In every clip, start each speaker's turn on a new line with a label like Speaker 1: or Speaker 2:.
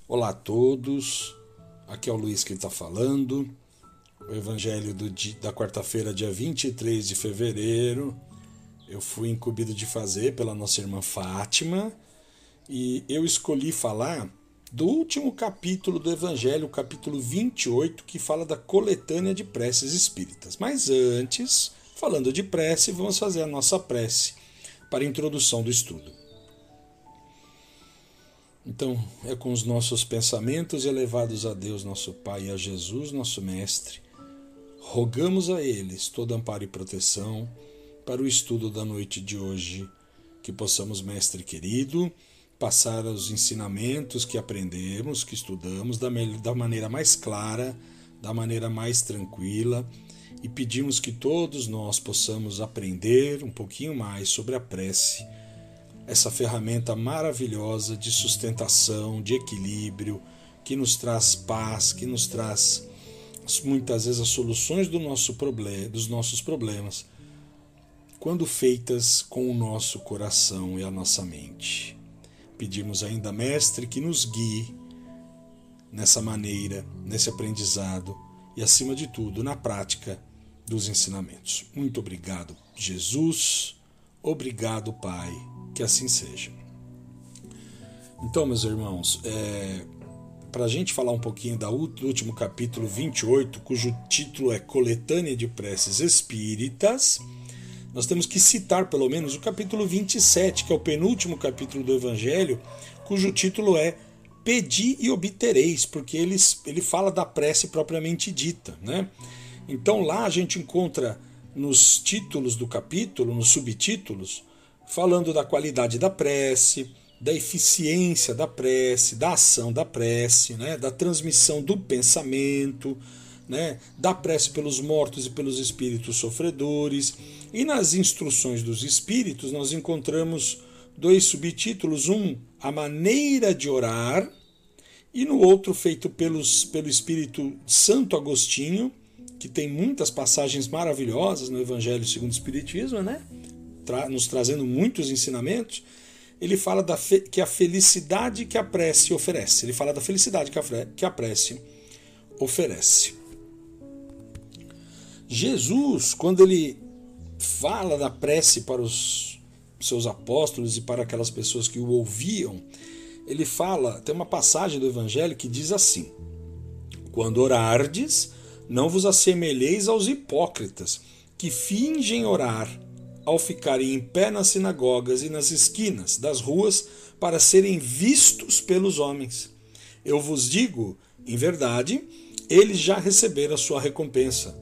Speaker 1: Olá a todos, aqui é o Luiz que está falando, o Evangelho da quarta-feira, dia 23 de fevereiro, eu fui incumbido de fazer pela nossa irmã Fátima e eu escolhi falar do último capítulo do Evangelho, o capítulo 28, que fala da coletânea de preces espíritas. Mas antes, falando de prece, vamos fazer a nossa prece para a introdução do estudo. Então, é com os nossos pensamentos elevados a Deus, nosso Pai, e a Jesus, nosso Mestre, rogamos a eles todo amparo e proteção para o estudo da noite de hoje, que possamos, Mestre querido, passar os ensinamentos que aprendemos, que estudamos, da maneira mais clara, da maneira mais tranquila, e pedimos que todos nós possamos aprender um pouquinho mais sobre a prece, essa ferramenta maravilhosa de sustentação, de equilíbrio, que nos traz paz, que nos traz muitas vezes as soluções dos nossos problemas, quando feitas com o nosso coração e a nossa mente. Pedimos ainda, Mestre, que nos guie nessa maneira, nesse aprendizado e, acima de tudo, na prática dos ensinamentos. Muito obrigado, Jesus. Obrigado, Pai. Que assim seja. Então, meus irmãos, para a gente falar um pouquinho do último capítulo 28, cujo título é Coletânea de Preces Espíritas, nós temos que citar pelo menos o capítulo 27, que é o penúltimo capítulo do Evangelho, cujo título é Pedi e obtereis, porque ele fala da prece propriamente dita, né? Então lá a gente encontra nos títulos do capítulo, nos subtítulos, falando da qualidade da prece, da eficiência da prece, da ação da prece, né, da transmissão do pensamento, né, da prece pelos mortos e pelos espíritos sofredores. E nas instruções dos espíritos nós encontramos dois subtítulos, um, a maneira de orar, e no outro feito pelo espírito Santo Agostinho, que tem muitas passagens maravilhosas no Evangelho segundo o Espiritismo, né? Nos trazendo muitos ensinamentos. Ele fala que a felicidade que a prece oferece. Ele fala da felicidade que a prece oferece. Jesus, quando ele fala da prece para os seus apóstolos e para aquelas pessoas que o ouviam, ele fala, tem uma passagem do Evangelho que diz assim: quando orardes, não vos assemelheis aos hipócritas, que fingem orar ao ficarem em pé nas sinagogas e nas esquinas das ruas para serem vistos pelos homens. Eu vos digo, em verdade, eles já receberam a sua recompensa.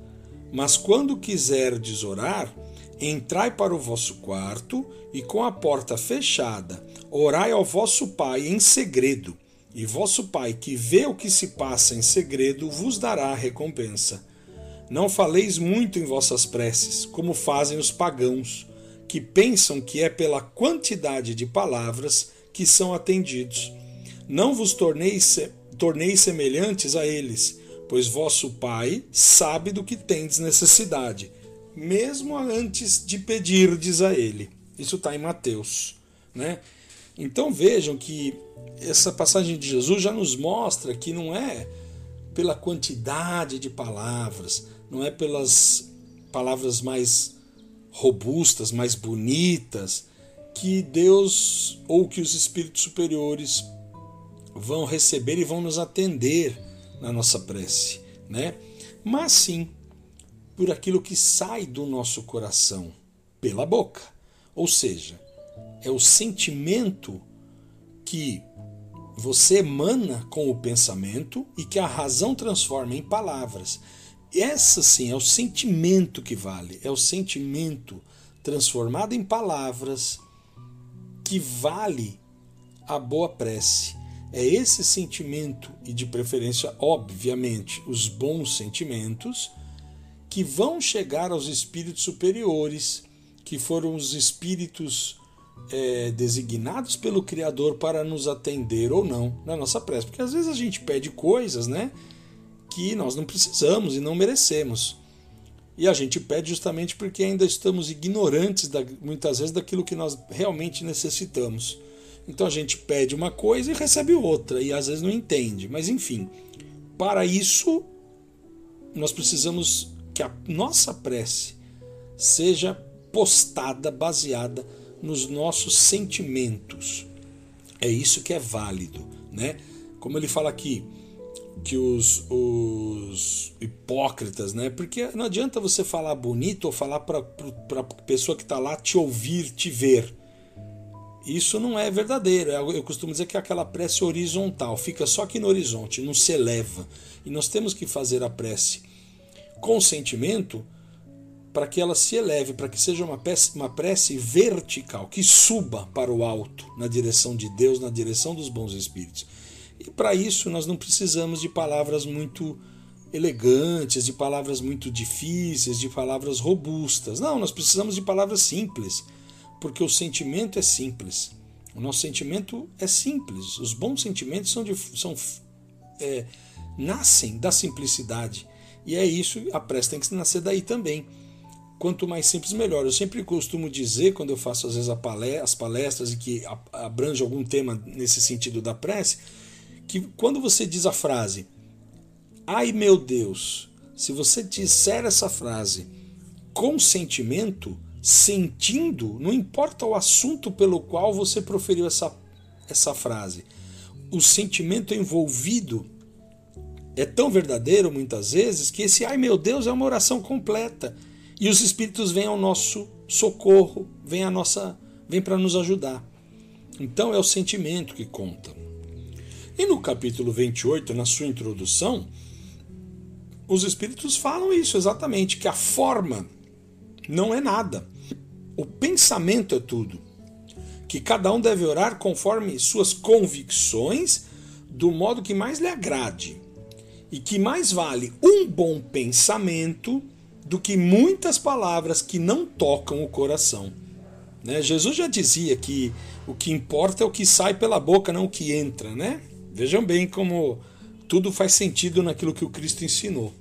Speaker 1: Mas quando quiserdes orar, entrai para o vosso quarto e com a porta fechada, orai ao vosso Pai em segredo, e vosso Pai, que vê o que se passa em segredo, vos dará a recompensa. Não faleis muito em vossas preces, como fazem os pagãos, que pensam que é pela quantidade de palavras que são atendidos. Não vos torneis semelhantes a eles, pois vosso Pai sabe do que tendes necessidade, mesmo antes de pedirdes a Ele. Isso está em Mateus, né? Então vejam que essa passagem de Jesus já nos mostra que não é pela quantidade de palavras, não é pelas palavras mais robustas, mais bonitas, que Deus ou que os espíritos superiores vão receber e vão nos atender na nossa prece, né? Mas sim por aquilo que sai do nosso coração pela boca. Ou seja, é o sentimento que você emana com o pensamento e que a razão transforma em palavras. Essa sim é o sentimento que vale, é o sentimento transformado em palavras que vale a boa prece. É esse sentimento, e de preferência, obviamente, os bons sentimentos, que vão chegar aos espíritos superiores, que foram os espíritos designados pelo Criador para nos atender ou não na nossa prece. Porque às vezes a gente pede coisas, né, que nós não precisamos e não merecemos. E a gente pede justamente porque ainda estamos ignorantes, muitas vezes, daquilo que nós realmente necessitamos. Então a gente pede uma coisa e recebe outra, e às vezes não entende. Mas enfim, para isso nós precisamos que a nossa prece seja postada, baseada nos nossos sentimentos. É isso que é válido, né? Como ele fala aqui, que os hipócritas, né? Porque não adianta você falar bonito ou falar para a pessoa que está lá te ouvir, te ver. Isso não é verdadeiro. Eu costumo dizer que é aquela prece horizontal, fica só aqui no horizonte, não se eleva. E nós temos que fazer a prece com sentimento para que ela se eleve, para que seja uma prece vertical, que suba para o alto, na direção de Deus, na direção dos bons espíritos. E para isso nós não precisamos de palavras muito elegantes, de palavras muito difíceis, de palavras robustas. Não, nós precisamos de palavras simples, porque o sentimento é simples. O nosso sentimento é simples. Os bons sentimentos nascem da simplicidade. E é isso, a prece tem que nascer daí também. Quanto mais simples, melhor. Eu sempre costumo dizer, quando eu faço às vezes as palestras e que abrange algum tema nesse sentido da prece, que quando você diz a frase, ai meu Deus, se você disser essa frase com sentimento, sentindo, não importa o assunto pelo qual você proferiu essa frase, o sentimento envolvido é tão verdadeiro muitas vezes que esse ai meu Deus é uma oração completa e os espíritos vêm ao nosso socorro, vêm para nos ajudar. Então é o sentimento que conta. E no capítulo 28, na sua introdução, os espíritos falam isso exatamente, que a forma não é nada. O pensamento é tudo. Que cada um deve orar conforme suas convicções, do modo que mais lhe agrade. E que mais vale um bom pensamento do que muitas palavras que não tocam o coração. Né? Jesus já dizia que o que importa é o que sai pela boca, não o que entra, né? Vejam bem como tudo faz sentido naquilo que o Cristo ensinou.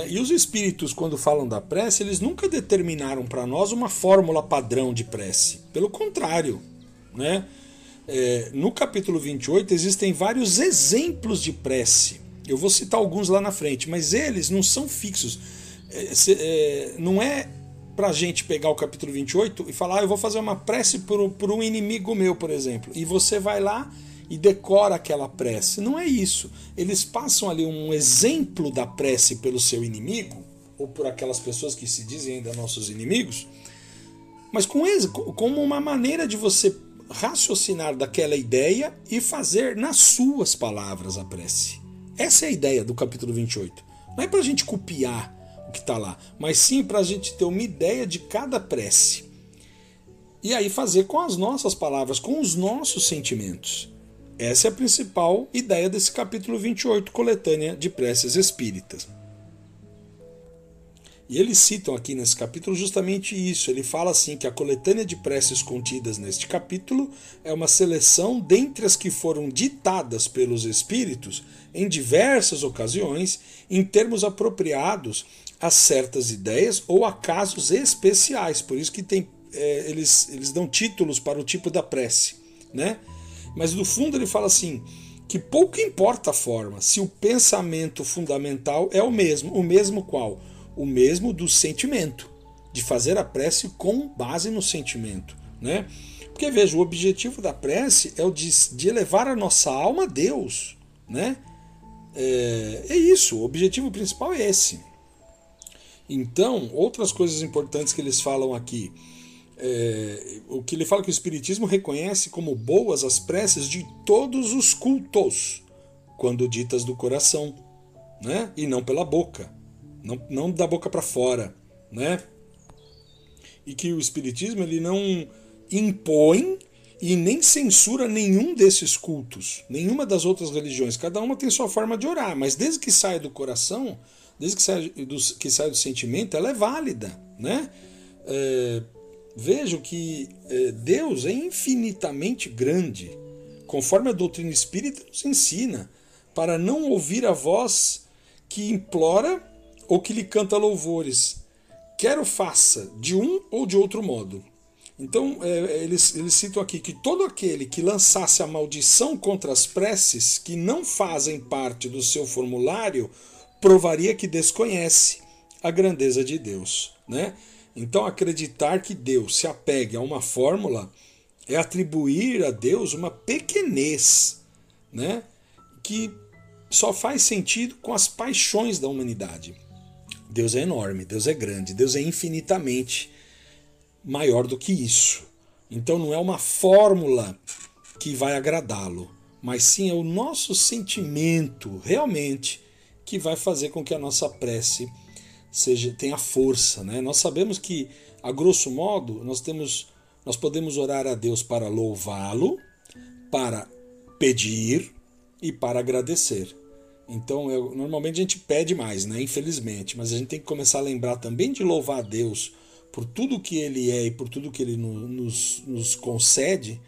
Speaker 1: E os espíritos, quando falam da prece, eles nunca determinaram para nós uma fórmula padrão de prece. Pelo contrário, né? No capítulo 28 existem vários exemplos de prece. Eu vou citar alguns lá na frente, mas eles não são fixos. Não é para a gente pegar o capítulo 28 e falar, eu vou fazer uma prece por um inimigo meu, por exemplo. E você vai lá e decora aquela prece. Não é isso. Eles passam ali um exemplo da prece pelo seu inimigo, ou por aquelas pessoas que se dizem ainda nossos inimigos, mas como uma maneira de você raciocinar daquela ideia e fazer nas suas palavras a prece. Essa é a ideia do capítulo 28. Não é para a gente copiar o que está lá, mas sim para a gente ter uma ideia de cada prece. E aí fazer com as nossas palavras, com os nossos sentimentos. Essa é a principal ideia desse capítulo 28, coletânea de preces espíritas. E eles citam aqui nesse capítulo justamente isso. Ele fala assim que a coletânea de preces contidas neste capítulo é uma seleção dentre as que foram ditadas pelos espíritos em diversas ocasiões em termos apropriados a certas ideias ou a casos especiais. Por isso que eles dão títulos para o tipo da prece, né? Mas no fundo ele fala assim, que pouco importa a forma, se o pensamento fundamental é o mesmo qual? O mesmo do sentimento, de fazer a prece com base no sentimento, né? Porque veja, o objetivo da prece é o de elevar a nossa alma a Deus, né? É isso, o objetivo principal é esse. Então, outras coisas importantes que eles falam aqui, o que ele fala que o Espiritismo reconhece como boas as preces de todos os cultos, quando ditas do coração, né? E não pela boca. Não da boca para fora, né? E que o Espiritismo ele não impõe e nem censura nenhum desses cultos, nenhuma das outras religiões. Cada uma tem sua forma de orar, mas desde que saia do coração, desde que saia do sentimento, ela é válida, né? Vejam que Deus é infinitamente grande, conforme a doutrina espírita nos ensina, para não ouvir a voz que implora ou que lhe canta louvores, quer o faça de um ou de outro modo. Então, eles citam aqui que todo aquele que lançasse a maldição contra as preces que não fazem parte do seu formulário provaria que desconhece a grandeza de Deus, né? Então, acreditar que Deus se apegue a uma fórmula é atribuir a Deus uma pequenez, né? Que só faz sentido com as paixões da humanidade. Deus é enorme, Deus é grande, Deus é infinitamente maior do que isso. Então não é uma fórmula que vai agradá-lo, mas sim é o nosso sentimento realmente que vai fazer com que a nossa prece tenha força, né? Nós sabemos que, a grosso modo, nós podemos orar a Deus para louvá-lo, para pedir e para agradecer. Então, normalmente a gente pede mais, né? Infelizmente, mas a gente tem que começar a lembrar também de louvar a Deus por tudo que Ele é e por tudo que Ele nos concede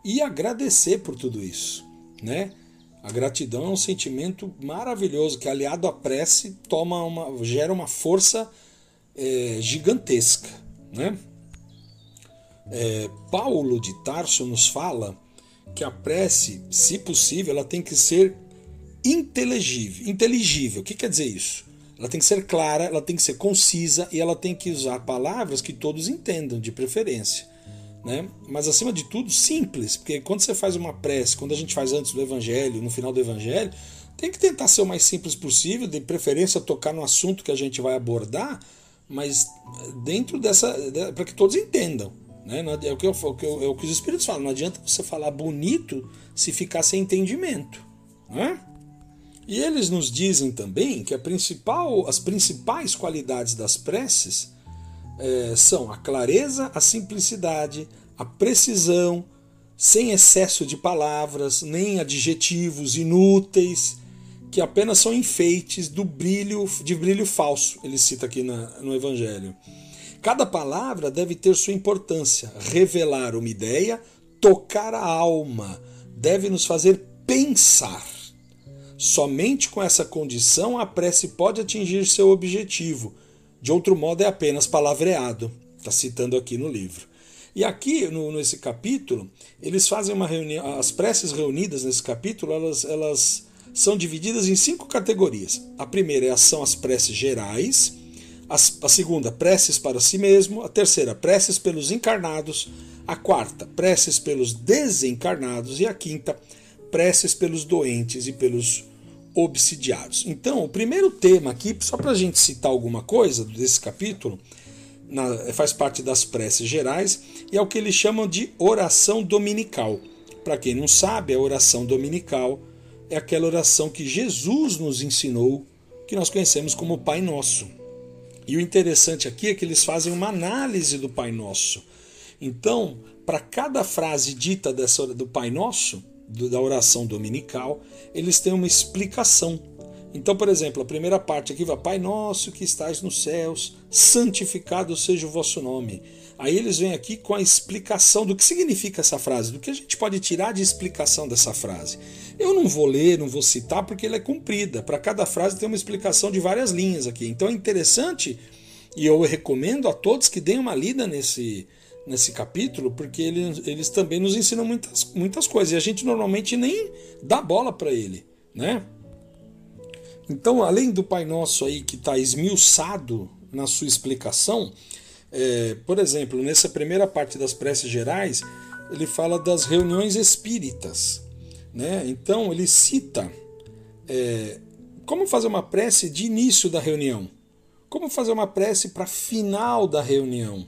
Speaker 1: e agradecer por tudo isso, né? A gratidão é um sentimento maravilhoso que, aliado à prece, gera uma força gigantesca, né? Paulo de Tarso nos fala que a prece, se possível, ela tem que ser inteligível. O que quer dizer isso? Ela tem que ser clara, ela tem que ser concisa e ela tem que usar palavras que todos entendam, de preferência, né? Mas, acima de tudo, simples, porque quando você faz uma prece, quando a gente faz antes do Evangelho, no final do Evangelho, tem que tentar ser o mais simples possível, de preferência tocar no assunto que a gente vai abordar, mas dentro para que todos entendam, né? É o que os Espíritos falam, não adianta você falar bonito se ficar sem entendimento, né? E eles nos dizem também que as principais qualidades das preces são a clareza, a simplicidade, a precisão, sem excesso de palavras, nem adjetivos inúteis, que apenas são enfeites de brilho falso, ele cita aqui no Evangelho. Cada palavra deve ter sua importância, revelar uma ideia, tocar a alma, deve nos fazer pensar. Somente com essa condição a prece pode atingir seu objetivo. De outro modo é apenas palavreado. Está citando aqui no livro. E aqui, nesse capítulo, eles fazem uma reunião. As preces reunidas nesse capítulo, elas são divididas em 5 categorias. A primeira são as preces gerais. A segunda, preces para si mesmo. A terceira, preces pelos encarnados. A quarta, preces pelos desencarnados. E a quinta, preces pelos doentes e pelos obsidiados. Então, o primeiro tema aqui, só para a gente citar alguma coisa desse capítulo, faz parte das preces gerais e é o que eles chamam de oração dominical. Para quem não sabe, a oração dominical é aquela oração que Jesus nos ensinou, que nós conhecemos como Pai Nosso. E o interessante aqui é que eles fazem uma análise do Pai Nosso. Então, para cada frase dita do Pai Nosso, da oração dominical, eles têm uma explicação. Então, por exemplo, a primeira parte aqui vai: Pai nosso que estais nos céus, santificado seja o vosso nome. Aí eles vêm aqui com a explicação do que significa essa frase, do que a gente pode tirar de explicação dessa frase. Eu não vou ler, não vou citar, porque ela é comprida. Para cada frase tem uma explicação de várias linhas aqui. Então é interessante, e eu recomendo a todos que deem uma lida nesse capítulo, porque eles também nos ensinam muitas coisas, e a gente normalmente nem dá bola para ele, né? Então, além do Pai Nosso aí que está esmiuçado na sua explicação, por exemplo, nessa primeira parte das preces gerais, ele fala das reuniões espíritas, né? Então, ele cita como fazer uma prece de início da reunião, como fazer uma prece para final da reunião,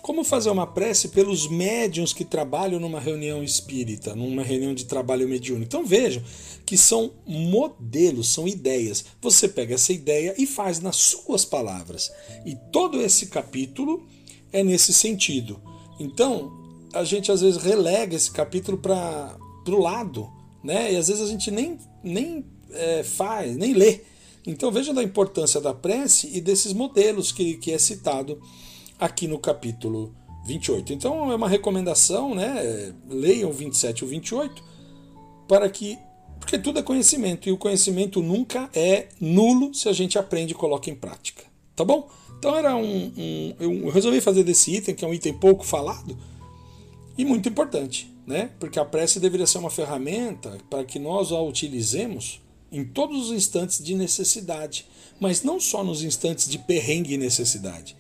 Speaker 1: como fazer uma prece pelos médiuns que trabalham numa reunião espírita, numa reunião de trabalho mediúnico. Então vejam que são modelos, são ideias. Você pega essa ideia e faz nas suas palavras. E todo esse capítulo é nesse sentido. Então, a gente às vezes relega esse capítulo para o lado, né? E às vezes a gente nem lê. Então vejam a importância da prece e desses modelos que é citado aqui no capítulo 28. Então é uma recomendação, né? Leiam o 27 e o 28, porque tudo é conhecimento, e o conhecimento nunca é nulo se a gente aprende e coloca em prática. Tá bom? Então eu resolvi fazer desse item, que é um item pouco falado e muito importante, né? Porque a prece deveria ser uma ferramenta para que nós a utilizemos em todos os instantes de necessidade, mas não só nos instantes de perrengue e necessidade.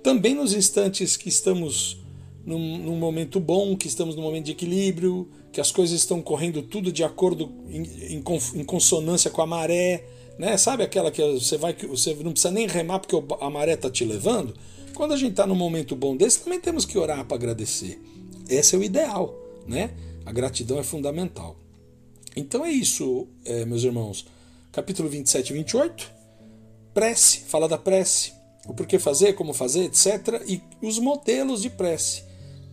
Speaker 1: Também nos instantes que estamos num momento bom, que estamos num momento de equilíbrio, que as coisas estão correndo tudo de acordo, em consonância com a maré, né? Sabe aquela que você não precisa nem remar porque a maré está te levando? Quando a gente está num momento bom desse, também temos que orar para agradecer. Esse é o ideal, né? A gratidão é fundamental. Então é isso, meus irmãos. Capítulo 27 e 28, prece, fala da prece, o porquê fazer, como fazer, etc. E os modelos de prece,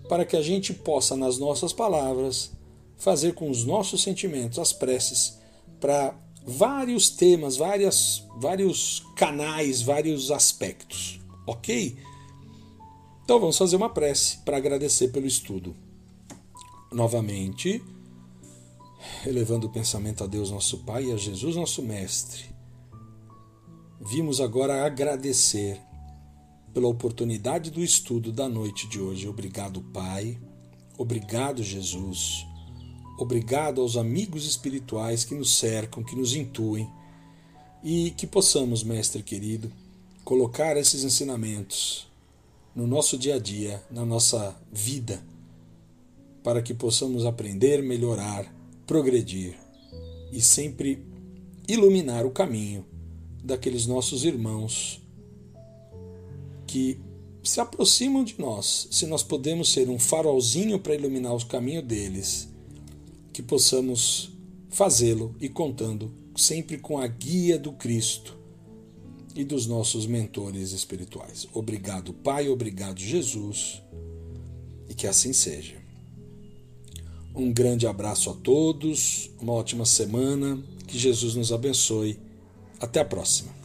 Speaker 1: para que a gente possa, nas nossas palavras, fazer com os nossos sentimentos as preces para vários temas, vários canais, vários aspectos, ok? Então vamos fazer uma prece para agradecer pelo estudo. Novamente, elevando o pensamento a Deus nosso Pai e a Jesus nosso Mestre, vimos agora agradecer pela oportunidade do estudo da noite de hoje. Obrigado, Pai. Obrigado, Jesus. Obrigado aos amigos espirituais que nos cercam, que nos intuem, e que possamos, Mestre querido, colocar esses ensinamentos no nosso dia a dia, na nossa vida, para que possamos aprender, melhorar, progredir e sempre iluminar o caminho daqueles nossos irmãos que se aproximam de nós. Se nós podemos ser um farolzinho para iluminar o caminho deles, que possamos fazê-lo e contando sempre com a guia do Cristo e dos nossos mentores espirituais. Obrigado, Pai, obrigado, Jesus, e que assim seja. Um grande abraço a todos, uma ótima semana, que Jesus nos abençoe. Até a próxima.